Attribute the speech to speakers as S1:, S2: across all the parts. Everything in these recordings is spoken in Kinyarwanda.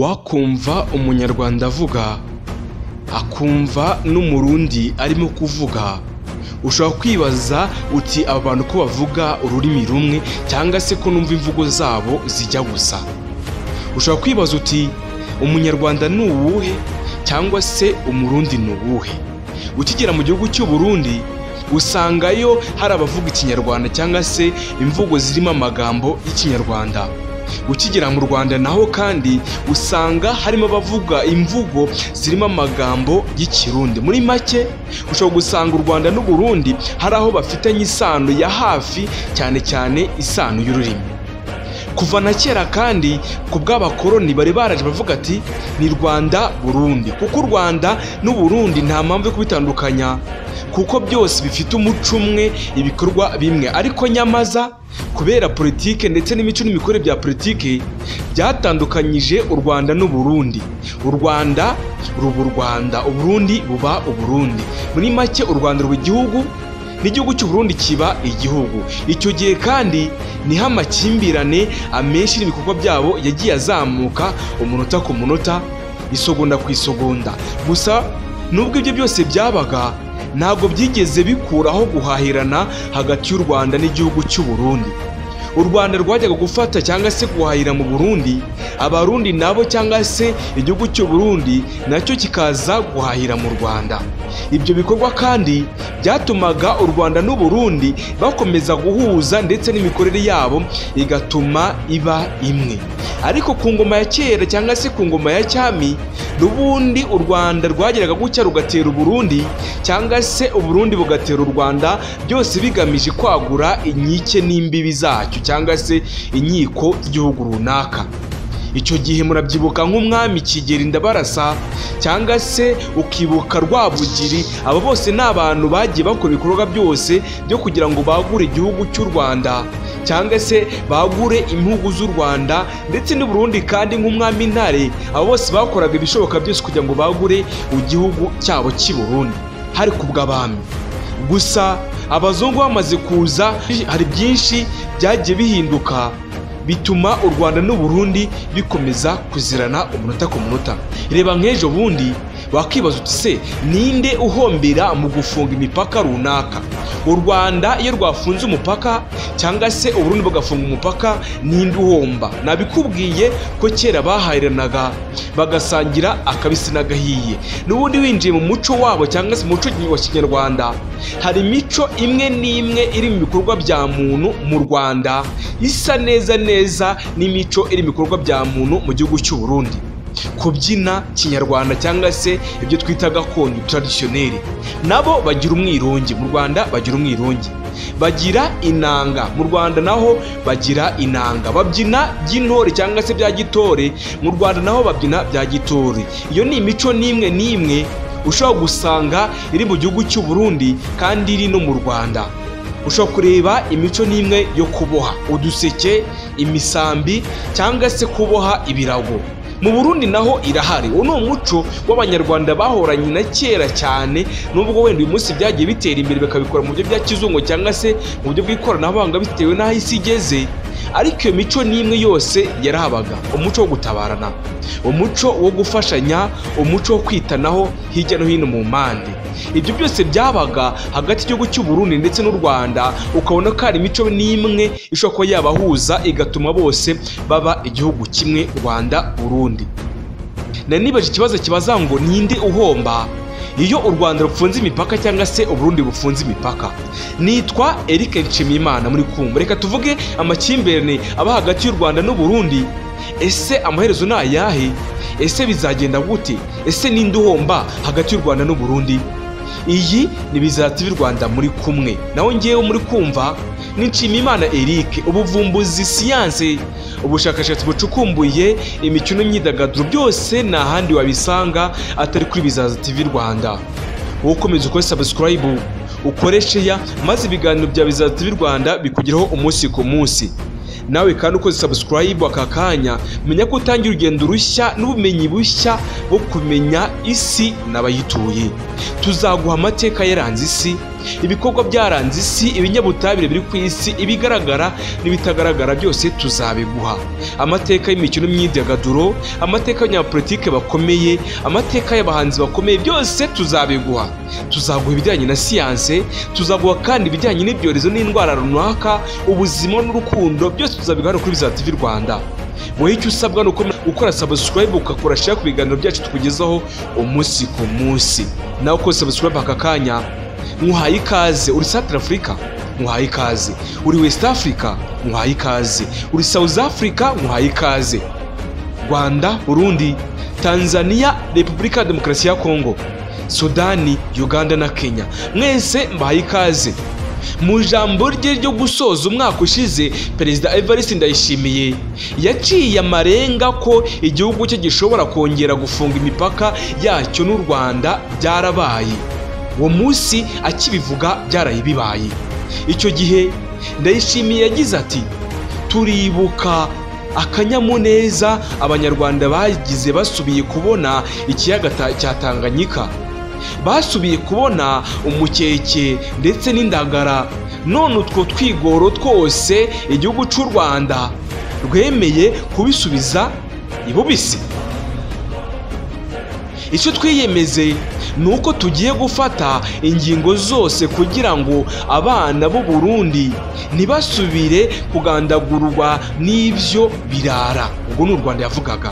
S1: wakumva umunyarwanda avuga akumva n'umurundi arimo kuvuga, ushobora kwibaza uti aba bantu ko bavuga ururimi rumwe cyangwa se ko numva imvugo zabo zijya gusa. Ushobora kwibaza uti umunyarwanda ni uwuhe cyangwa se umurundi ni uwuhe. Ukigera mu gihugu cy'u Burundi usangayo hari abavuga ikinyarwanda cyangwa se imvugo zirimo amagambo y'ikinyarwanda. Ukigera mu Rwanda naho kandi usanga harimo abavuga imvugo zirimo amagambo y'ikirundi. Muri make ushobora gusanga u Rwanda n'u Burundi hari aho bafitanye isano ya hafi, cyane cyane isano y'ururimi. Kuva na kera kandi ku bw'abakoloni bari baraje bavuga ati ni Rwanda Burundi, kuko u Rwanda n'u Burundi nta mpamvu yo kubitandukanya kuko byose bifite umuco umwe, ibikorwa bimwe. Ariko nyamaza kubera politike ndetse n'imico n'imikorere bya politike byatandukanyije u Rwanda n'u Burundi. U Rwanda ruba u Rwanda, u Burundi buba u Burundi. Muri make u Rwanda ruba igihugu n'igihugu cy'u Burundi kiba igihugu. Icyo gihe kandi niho amakimbirane amenshi n'ibikorwa byabo yagiye azamuka umunota ku munota, isogonda ku isogonda. Gusa nubwo ibyo byose byabaga ntabwo byigeze bikuraho guhahirana hagati y'u Rwanda n'igihugu cy'u Burundi. U Rwanda rwajyaga gufata cyangwa se guhahira mu Burundi, Abarundi nabo cyangwa se igihugu cy'u Burundi nacyo kikaza guhahira mu Rwanda. Ibyo bikorwa kandi byatumaga u Rwanda n'u Burundi bakomeza guhuza ndetse n'imikorere yabo igatuma iba imwe. Ariko ku ngoma ya kera cyangwa se ku ngoma ya cyami n'ubundi u Rwanda rwageraga gucya rugatera u Burundi cyangwa se u Burundi bugatera u Rwanda, byose bigamije kwagura inkike n'imbibi zacyo cyangwa se inkiko z'igihugu runaka. Icyo gihe murabyibuka nk'umwami Kigeli Ndabarasa cyangwa se ukibuka Rwabugiri, abo bose ni abantu bagiye bakora ibikorwa byose byo kugira ngo bagure igihugu cy'u Rwanda cyangwa se bagure impugu z'u Rwanda ndetse n'u Burundi. Kandi nk'umwami Ntare, abo bose bakoraga ibishoboka byose kugira ngo bagure igihugu cyabo cy'i Burundi hari kubw'abami. Gusa abazungu bamaze kuza hari byinshi byagiye bihinduka bituma u Rwanda n'u Burundi bikomeza kuzirana umunota ku munota. Reba nk'ejo bundi wakibaza uti se ninde uhombera mu gufunga imipaka runaka? U Rwanda iyo rwafunze umupaka cyangwa se u Burundi bugafunga umupaka, ninde uhomba? Nabikubwiye ko kera bahahiranaga bagasangira akabisi n'agahiye. N'ubundi winjiye mu muco wabo cyangwa se mu muco wa Kinyarwanda, hari imico imwe n'imwe iri mu bikorwa bya muntu mu Rwanda isa neza n'imico iri mu bikorwa bya muntu mu gihugu cy'u Burundi. Kubyina Kinyarwanda cyangwa se ibyo twita gakondo traditionnel, nabo bagira umwirongi. Mu Rwanda bagira umwirongi, bagira inanga. Mu Rwanda naho bagira inanga, babyina by'intore cyangwa se bya gitore. Mu Rwanda naho babyina bya gitore. Iyo ni imico n'imwe ushobora gusanga iri mu gihugu cy'u Burundi kandi iri no mu Rwanda. Ushobora kureba imico n'imwe yo kuboha uduseke, imisambi cyangwa se kuboha ibirago. Mu Burundi naho irahari. Uwo ni umuco w'Abanyarwanda bahoranye na kera cyane, nubwo wenda uyu munsi byagiye bitera imbere bakabikora mu buryo bya kizungu cyangwa se mu buryo bw'ikoranabuhanga bitewe n'aho isi igeze. Ariko iyo mico n'imwe yose yarahabaga. Umuco wo gutabarana, umuco wo gufashanya, umuco wo kwitanaho hirya no hino mu mpande. Ibyo byose byabaga hagati y'igihugu cy'u Burundi ndetse n'u Rwanda, ukabona ko hari imico n'imwe ishobora kuba yabahuza igatuma bose baba igihugu kimwe, Rwanda Burundi. Nibaje ikibazo kibaza ngo ninde uhomba iyo u Rwanda rufunze imipaka cyangwa se u Burundi bufunze imipaka? Nitwa Eric Nshimiyimana muri kumva. Reka tuvuge amakimbirane aba hagati y'u Rwanda n'u Burundi. Ese amaherezo ni ayahe? Ese bizagenda gute? Ese ninde uhomba hagati y'u Rwanda n'u Burundi? Iyi ni Bizara TV Rwanda muri kumwe, naho ngewe muri kumva ni Nshimiyimana Eric. Ubuvumbuzi, siyanse, ubushakashatsi bucukumbuye, imikino n'imyidagaduro, byose nta handi wabisanga atari kuri Bizara TV Rwanda. Wowe ukomeza ukore subscribe, ukore share, maze ibiganiro bya Bizara TV Rwanda bikugeraho umunsi ku munsi. Nawe kandi ukoze subscribe aka kanya, menya ko utangira urugendo rushya n'ubumenyi bushya bwo kumenya isi n'abayituye. Tuzaguha amateka yaranze isi, ibikorwa byaranze isi, ibinyabutabire biri ku isi, ibigaragara n'ibitagaragara byose tuzabiguha. Amateka y'imikino n'imyidagaduro, amateka y'abanyapolitike bakomeye, amateka y'abahanzi bakomeye, byose tuzabiguha. Tuzaguha ibijyanye na siyanse, tuzaguha kandi ibijyanye n'ibyorezo n'indwara runaka, ubuzima n'urukundo, byose tuzabiguha kuri Bizima TV Rwanda. Wowe icyo usabwa nuko ukora subscribe, ukakora share ku biganiro byacu tukugezaho umunsi ku munsi. Nawe uko subscribe aka kanya muhaye ikaze. Uri South Africa, muhaye ikaze. Uri West Africa, muhaye ikaze. Uri South Africa, muhaye ikaze. Rwanda, Burundi, Tanzania, Repubulika ya Demokarasi ya Kongo, Sudani, Uganda na Kenya, mwese mbahaye ikaze. Mu jambo rye ryo gusoza umwaka ushize, Perezida Evariste Ndayishimiye yaciye amarenga ko igihugu cye gishobora kongera gufunga imipaka yacyo n'u Rwanda byarabaye. Uwo munsi akibivuga byaraye bibaye. Icyo gihe Ndayishimiye yagize ati, turibuka akanyamuneza abanyarwanda bagize basubiye kubona ikiyaga cya Tanganyika, basubiye kubona umukeke ndetse n'indagara. None utwo twigoro twose igihugu cy'u Rwanda rwemeye kubisubiza ibubisi. Icyo twiyemeze ni uko tugiye gufata ingingo zose kugira ngo abana b'u Burundi ntibasubire kugandagurwa n'ibyo birara. Ubwo ni u Rwanda yavugaga.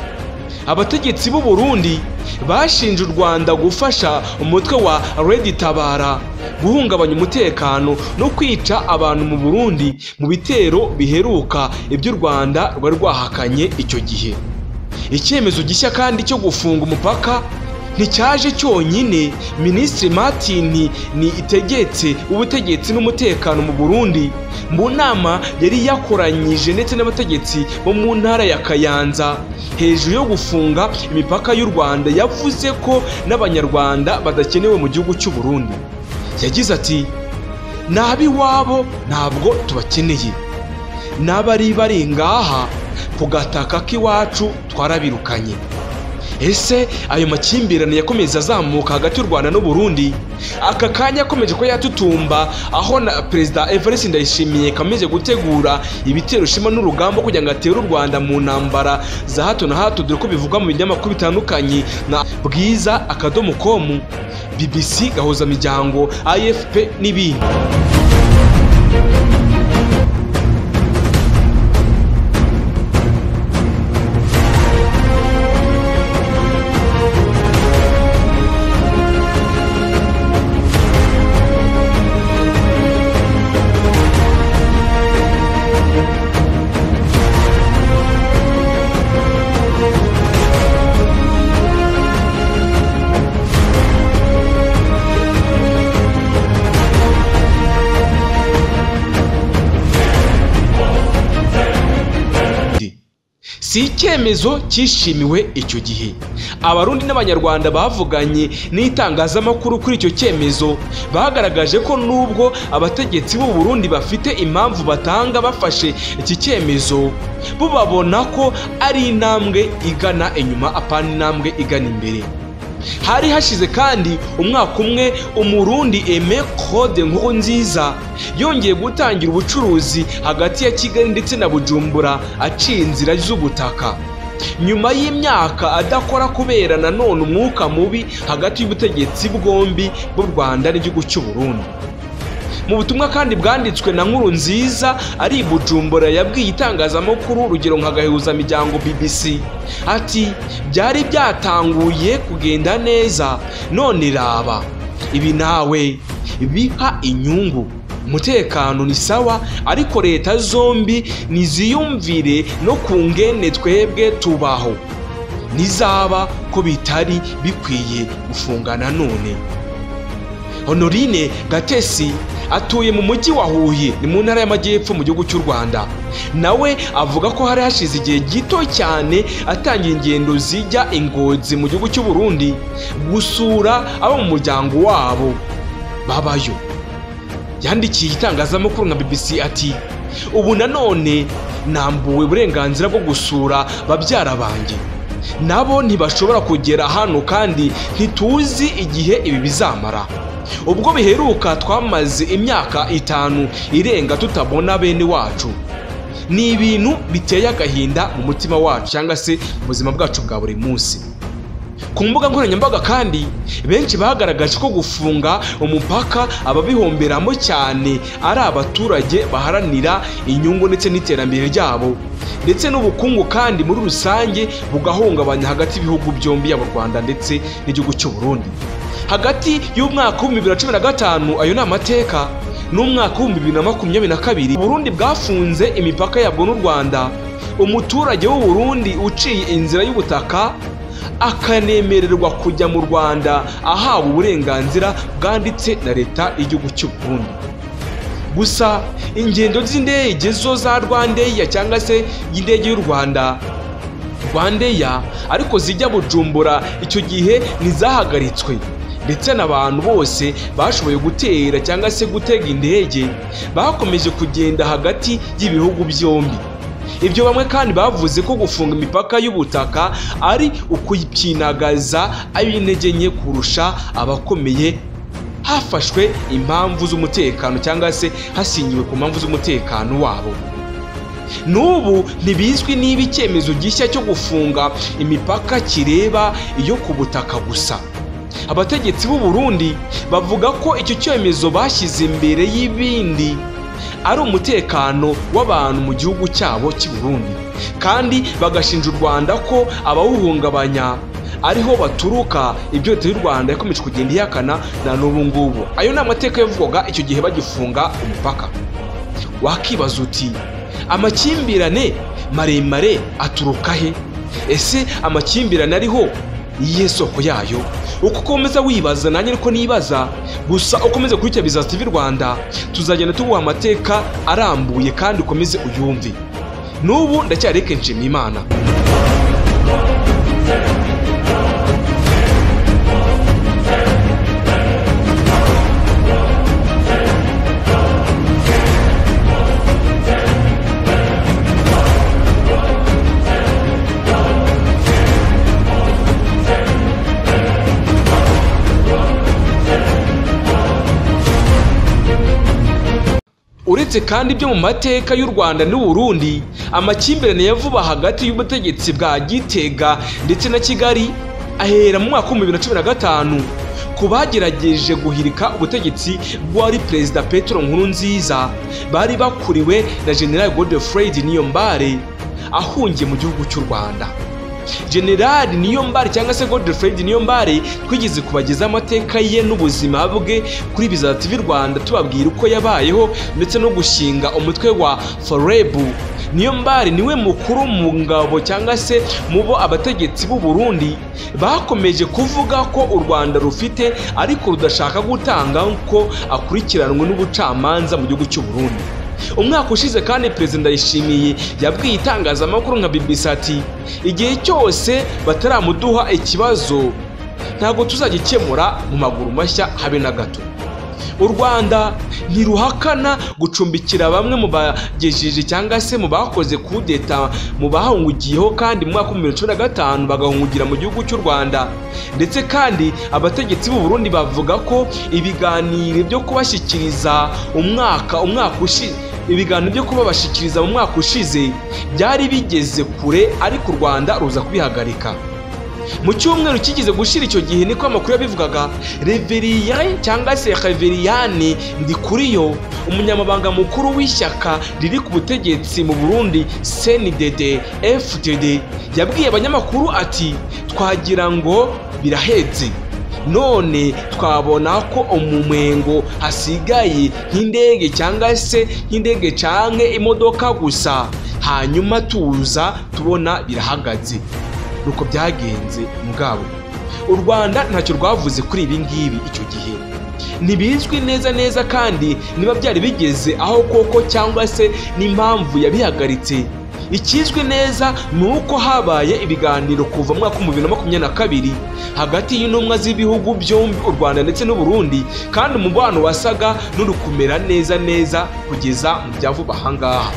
S1: Abategetsi b'u Burundi bashinje u Rwanda gufasha umutwe wa Red Tabara guhungabanya umutekano no kwica abantu mu Burundi mu bitero biheruka ibyo u Rwanda rwari rwahakanye icyo gihe. Icyemezo gishya kandi cyo gufunga umupaka nticyaje cyonyine. Minisitiri Martin ni itegetse ubutegetsi n'umutekano mu Burundi mu nama yari yakoranyije ndetse n'abategetsi bo mu ntara ya Kayanza hejuru yo gufunga imipaka y'u Rwanda, yavuze ko n'abanyarwanda badakenewe mu gihugu cy'u Burundi. Yagize ati, n'ab'iwabo ntabwo tubakeneye, n'abari bari ngaha ku gataka k'iwacu twarabirukanye. Ese ayo makimbirane yakomeza azamuka hagati y'u Rwanda n'u Burundi, aka kanya akomeje ko yatutumba, aho na Perezida Evariste Ndayishimiye kameje gutegura ibitero shima n'urugamba kugira ngo atere u Rwanda mu ntambara za hato na hato, dore ko bivugwa mu binyamakuru bitandukanye na bwiza.com, BBC, Gahuzamiryango, AFP n'ibindi. Si icyemezo cyishimiwe icyo gihe. Abarundi n'abanyarwanda bavuganye n'itangazamakuru kuri icyo cyemezo bagaragaje ko nubwo abategetsi b'u Burundi bafite impamvu batanga bafashe iki cyemezo, bo babona ko ari intambwe igana inyuma apana intambwe igana imbere. Hari hashize kandi umwaka umwe Umurundi Aime Claude Nkurunziza yongeye gutangira ubucuruzi hagati ya Kigali ndetse na Bujumbura aciye inzira z'ubutaka, nyuma y'imyaka adakora kubera nanone umwuka mubi hagati y'ubutegetsi bwombi bw'u Rwanda n'igihugu cy'u Burundi. Mu butumwa kandi bwanditswe na Nkurunziza ari Bujumbura yabwiye itangazamakuru urugero nka Gahuzamiryango BBC ati, byari byatanguye kugenda neza, none raba ibi nawe biha inyungu. Umutekano ni sawa, ariko leta zombi niziyumvire no ku ngene twebwe tubaho, nizaba ko bitari bikwiye gufungana none. Honorine Gatesi atuye mu mujyi wa Huye, ni mu ntara y'Amajyepfo mu gihugu cy'u Rwanda. Nawe avuga ko hari hashize igihe gito cyane atangiye ingendo zijya Ingozi mu gihugu cy'u Burundi gusura abo mu muryango wabo babayo. Yandikiye itangazamakuru nka BBC ati, ubu nanone nambuwe uburenganzira bwo gusura babyara banjye, nabo ntibashobora kugera hano kandi ntituzi igihe ibi bizamara. ubwo biheruka twamaze imyaka 5 irenga tutabona bene wacu. Ni ibintu biteye agahinda mu mutima wacu cyangwa se mu buzima bwacu bwa buri munsi. Ku mbuga nkoranyambaga kandi benshi bagaragaje ko gufunga umupaka ababihomberamo cyane ari abaturage baharanira inyungu ndetse n'iterambere ryabo, ndetse n'ubukungu kandi muri rusange bugahungabanya hagati y'ibihugu byombi y'u Rwanda ndetse n'igihugu cy'u Burundi. Hagati y'umwaka wa 2015 ayo ni amateka n'umwaka wa 2022 Burundi bwafunze imipaka yabwo n'u Rwanda. Umuturage w'u Burundi uciye inzira y'ubutaka akanemererwa kujya mu Rwanda ahawe uburenganzira bwanditse na leta y'igihugu cy'u Burundi. Gusa ingendo z'indege zo za Rwandeya cyangwa se y'indege y'u Rwanda Rwandeya ariko zijya Bujumbura icyo gihe nizahagaritswe, ndetse n'abantu bose bashoboye gutera cyangwa se gutega indege bakomeje kugenda hagati y'ibihugu byombi. Ibyo bamwe kandi bavuze ko gufunga imipaka y'ubutaka ari ukuyipyinagaza ab'intege nke kurusha abakomeye, hafashwe impamvu z'umutekano cyangwa se hasinyiwe ku mpamvu z'umutekano wabo. N'ubu ntibizwi niba icyemezo gishya cyo gufunga imipaka kireba iyo ku butaka gusa. Abategetsi b'u Burundi bavuga ko icyo cyemezo bashyize imbere y'ibindi ari umutekano w'abantu mu gihugu cyabo cy'u Burundi, kandi bagashinja u Rwanda ko abawuhungabanya ariho baturuka. Ibyo leta y'u Rwanda yakomeje kugenda ihakana na n'ubu ngubu. Ayo ni amateka yavugwaga icyo gihe bagifunga umupaka. Wakibaza uti amakimbirane maremare aturuka he? Ese amakimbirane ariho iyihe soko yayo? Uko ukomeza wibaza nanjye niko nibaza. Gusa ukomeze kurikira Bizaza TV Rwanda, tuzagenda tuguha amateka arambuye kandi ukomeze uyumve. N'ubu ndacyareke Nshimiyimana. Uretse kandi ibyo mu mateka y'u Rwanda n'u Burundi, amakimbirane yavuba hagati y'ubutegetsi bwa Gitega ndetse na Kigali ahera mu mwaka wa 2015 ku bagerageje guhirika ubutegetsi bw'uwari Perezida Petero Nkurunziza bari bakuriwe na General Godefroid Niyombare ahungiye mu gihugu cy'u Rwanda. General Niyombare cyangwa se Godefroid Niyombare twigeze kubageza amateka ye n'ubuzima bwe kuri Bizaza TV Rwanda tubabwira uko yabayeho ndetse no gushinga umutwe wa FOREB. Niyombare niwe mukuru mu ngabo cyangwa se mu bo abategetsi b'u Burundi bakomeje kuvuga ko u Rwanda rufite ariko rudashaka gutanga ko akurikiranwe n'ubucamanza mu gihugu cy'u Burundi. Umwaka ushize kandi Perezida Ndayishimiye yabwiye itangazamakuru nka BBC ati igihe cyose bataramuduha ikibazo ntabwo tuzagikemura mu maguru mashya habe na gato. U Rwanda ntiruhakana gucumbikira bamwe mu bagejeje cyangwa se mu bakoze kudeta mu bahungugiyeho kandi mu mwaka wa 2015 bagahungugira mu gihugu cy'u Rwanda, ndetse kandi abategetsi b'u Burundi bavuga ko ibiganiro byo kubashyikiriza ibiganiro byo kubabashikiriza mu mwaka ushize byari bigeze kure ariko u Rwanda ruza kubihagarika. Mu cyumweru kigize gushira icyo gihe niko amakuru yabivugaga. Reverien cyangwa se Reverien Ndikuriyo, umunyamabanga mukuru w'ishyaka riri ku butegetsi mu Burundi CNDD FDD, yabwiye abanyamakuru ati twagira ngo biraheze, none twabona ko umumwengo hasigaye nk'indege cyangwa se nk'indege canke imodoka gusa, hanyuma tuza tubona birahagaze. Nuko byagenze mugabo. U Rwanda ntacyo rwavuze kuri ibi ngibi icyo gihe. Ntibizwi neza kandi niba byari bigeze aho koko cyangwa se n'impamvu yabihagaritse. Ikizwi neza ni uko habaye ibiganiro kuva mu mwaka wa 2022 hagati y'intumwa z'ibihugu byombi u Rwanda ndetse n'u Burundi, kandi umubano wasaga n'urukumera neza kugeza mu byavuba ahangaha.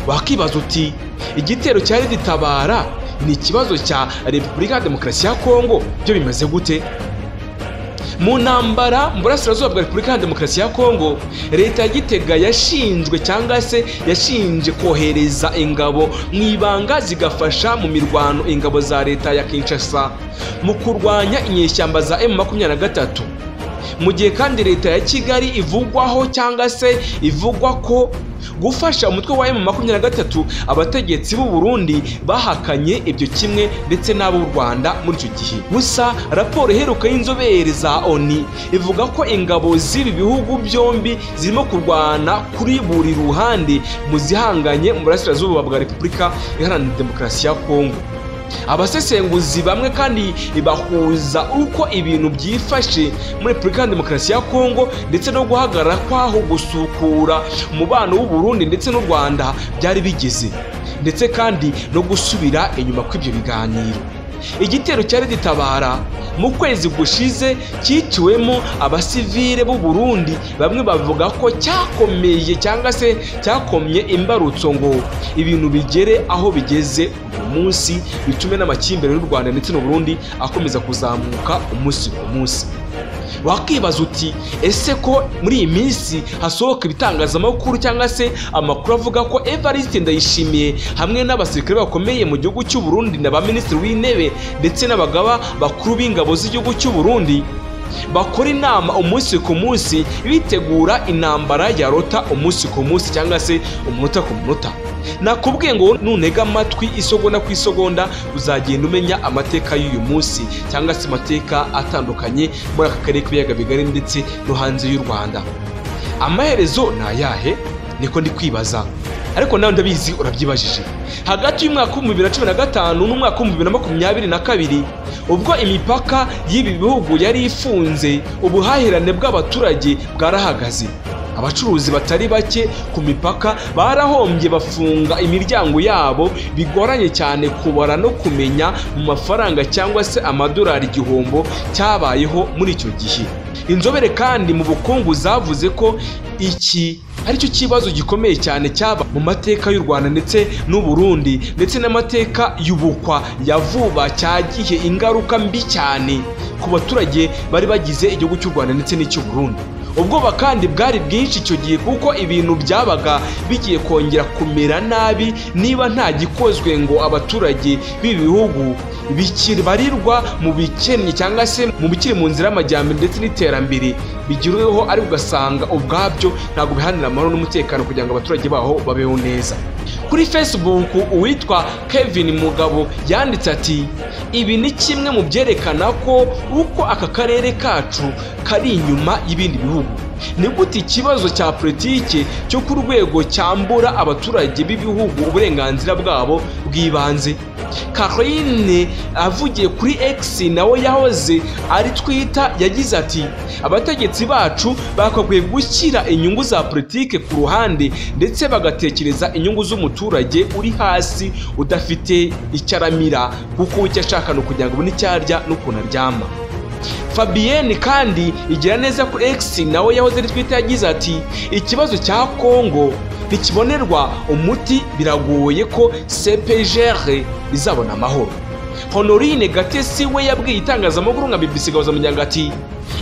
S1: Wakibaza uti igitero cyari gitabara ni ikibazo cya Repubulika ya Demokarasi ya Kongo byo bimaze gute? Mu ntambara mu burasirazuba bwa Repubulika ya Demokarasi ya Kongo, leta ya Gitega yashinjwe cyangwa se yashinje kohereza ingabo mu ibanga zigafasha mu mirwano ingabo za leta ya Kinshasa mu kurwanya inyeshyamba za M23. Mu gihe kandi leta ya Kigali ivugwaho cyangwa se ivugwa ko gufasha umutwe wa M23, abategetsi b'u Burundi bahakanye ibyo kimwe ndetse n'abo u Rwanda muri icyo gihe. Gusa raporo iheruka y'inzobere za ONU ivuga ko ingabo z'ibi bihugu byombi zirimo kurwana kuri buri ruhande mu zihanganye mu burasirazuba bwa Repubulika Iharanira Demokarasi ya Kongo. Abasesenguzi bamwe kandi bahuza uko ibintu byifashe muri Repubulika ya Demokarasi ya Kongo ndetse no guhagarara kwaho gusukura umubano w'u Burundi ndetse n'u Rwanda byari bigeze, ndetse kandi no gusubira inyuma kw'ibyo biganiro. Igitero cyari gitabara mu kwezi gushize cyiciwemo abasivile b'u Burundi, bamwe bavuga ko cyakomeye cyangwa se cyakomye imbarutso ngo ibintu bigere aho bigeze uyu munsi, bitume n'amakimbirane y'u Rwanda ndetse n'u Burundi akomeza kuzamuka umunsi ku munsi. Wakibaza uti ese ko muri iyi minsi hasohoka ibitangazamakuru cyangwa se amakuru avuga ko Evariste Ndayishimiye hamwe n'abasirikare bakomeye mu gihugu cy'u Burundi na ba minisitiri w'intebe ndetse n'abagaba bakuru b'ingabo z'igihugu cy'u Burundi bakora inama umunsi ku munsi bitegura intambara ya rota umunsi ku munsi cyangwa se umunota ku munota? Nakubwiye ngo nunega amatwi isogonda ku isogonda uzagenda umenya amateka y'uyu munsi cyangwa se amateka atandukanye muri aka karere k'ibiyaga bigari ndetse no hanze y'u Rwanda. Amaherezo ni ayahe? Niko ndi kwibaza, ariko nawe ndabizi urabyibajije. Hagati y'umwaka wa 2015 n'umwaka wa 2022, ubwo imipaka y'ibi bihugu yari ifunze, ubuhahirane bw'abaturage bwarahagaze. Abacuruzi batari bake ku mipaka barahombye, bafunga imiryango yabo, bigoranye cyane kubara no kumenya mu mafaranga cyangwa se amadolari igihombo cyabayeho muri icyo gihe. Inzobere kandi mu bukungu zavuze ko iki aricyo kibazo gikomeye cyane cyaba mu mateka y'u Rwanda ndetse n'u Burundi, ndetse n'amateka y'ubukwa ya vuba cyagiye ingaruka mbi cyane ku baturage bari bagize igihugu cy'u Rwanda ndetse n'icy'u Burundi. Ubwoba kandi bwari bwinshi icyo gihe kuko ibintu byabaga bigiye kongera kumera nabi niba nta gikozwe ngo abaturage b'ibi bihugu barirwa mu bikennye cyangwa se mu bikiri mu nzira y'amajyambere ndetse n'iterambere bigirweho, ari ugasanga ubwabyo ntabwo bihanira amahoro n'umutekano kugira ngo abaturage baho babeho neza. Kuri Facebook uwitwa Kevin Mugabo yanditse ati ibi ni kimwe mu byerekana ko uko aka karere kacu kari inyuma y'ibindi bihugu. Ni gute ikibazo cya politike cyo ku rwego cyambura abaturage b'ibihugu uburenganzira bwabo bw'ibanze? Caroline avugiye kuri X nawe yahoze ari Twitter yagize ati abategetsi bacu bakwiye gushyira inyungu za politike ku ruhande ndetse bagatekereza inyungu z'umuturage uri hasi udafite icyaramira, kuko icyo ashaka no kugira ngo abone icyarya n'ukuntu aryama. Fabienne kandi igira neza kuri X nawe yahoze ari Twitter yagize ati ikibazo cya Kongo ntikibonerwa umuti, biragoye ko CPGR izabona amahoro. Honorine Gatesi we yabwiye itangazamakuru nka BBC gahuza muryango ati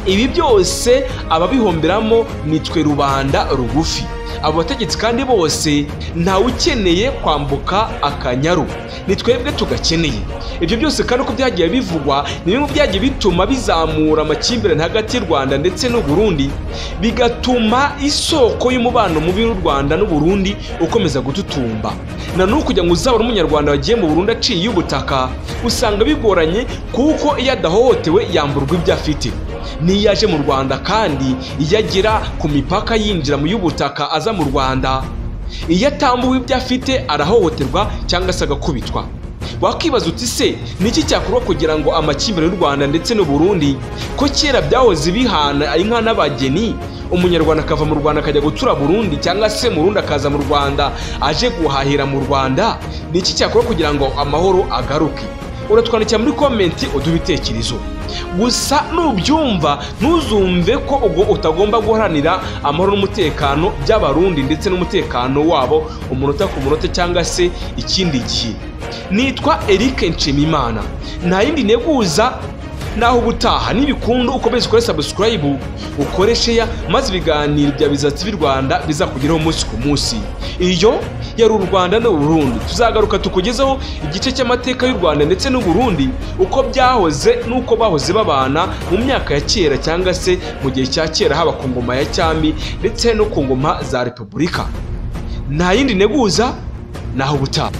S1: ibi byose ababihomberamo nitwe rubanda rugufi. Abo bategetsi kandi bose ntawe ukeneye kwambuka Akanyaru, ni twebwe tugakeneye. Ibyo byose kandi uko byagiye bivugwa ni bimwe byagiye bituma bizamura amakimbirane hagati y'u Rwanda ndetse n'u Burundi, bigatuma isoko y'umubano mubi y'u Rwanda n'u Burundi ukomeza gututumba. Na n'uko kugira ngo uzabone umunyarwanda wagiye mu Burundi aciye ubutaka usanga bigoranye, kuko iyo adahohotewe yamburwa ibyo afite. Niyo yaje mu Rwanda kandi iyo agera ku mipaka yinjira mu y'ubutaka aza mu Rwanda, iyo atambuwe ibyo afite arahohoterwa cyangwa se agakubitwa. Wakibaza uti se niki cyakorwa kugira ngo amakimbirane y'u Rwanda ndetse n'u Burundi ko kera byahoze bihana inka n'abageni, umunyarwanda akava mu Rwanda akajya gutura Burundi cyangwa se mu Burundi akaza mu Rwanda aje guhahira mu Rwanda, niki cyakorwa kugira ngo amahoro agaruke? Uratwandikira muri komenti uduha ibitekerezo. Gusa nubyumva ntuzumve ko ubwo utagomba guharanira amahoro n'umutekano by'abarundi ndetse n'umutekano wabo umunota ku munota cyangwa se ikindi gihe. Nitwa Eric Nshimiyimana, nta yindi neguza naho ubutaha nibikunda ukomeze ukore subscribe ukore share maze ibiganiro bya Bizatsi by'u Rwanda bizakugeraho umunsi ku munsi. Iyo yari u Rwanda n'u Burundi, tuzagaruka tukugezeho igice cy'amateka y'u Rwanda ndetse n'u Burundi uko byahoze n'uko bahoze babana mu myaka ya kera cyangwa se mu gihe cya kera, haba ku ngoma ya cyami ndetse no ku ngoma za repubulika. Nta yindi neguza, naho ubutaha.